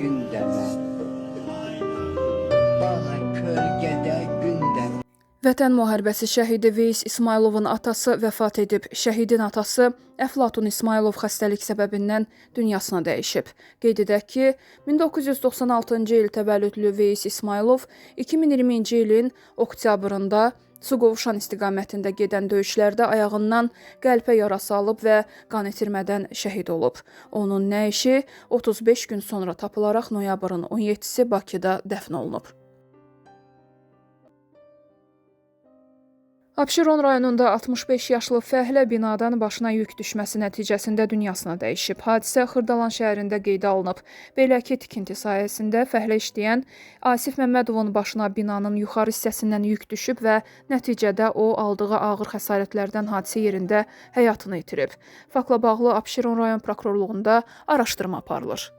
gündeme, bana kölgede gündeme. Vətən müharibəsi şəhidi Veys İsmayılovun atası vəfat edib. Şəhidin atası Əflatun İsmayılov xəstəlik səbəbindən dünyasını dəyişib. Qeyd edək ki, 1996-cı il təvəllüdlü Veys İsmayılov 2020-ci ilin oktyabrında Suqovuşan istiqamətində gedən döyüşlərdə ayağından qəlpə yarası alıb və qan itirmədən şəhid olub. Onun nəişi 35 gün sonra tapılaraq noyabrın 17-si Bakıda dəfn olunub. Abşeron rayonunda 65 yaşlı fəhlə binadan başına yük düşməsi nəticəsində dünyasını dəyişib. Hadisə Xırdalan şəhərində qeydə alınıb. Belə ki, tikinti sahəsində fəhlə işləyən Asif Məmmədovun başına binanın yuxarı hissəsindən yük düşüb və nəticədə o aldığı ağır xəsarətlərdən hadisə yerində həyatını itirib. Faktla bağlı Abşeron rayon prokurorluğunda araşdırma aparılır.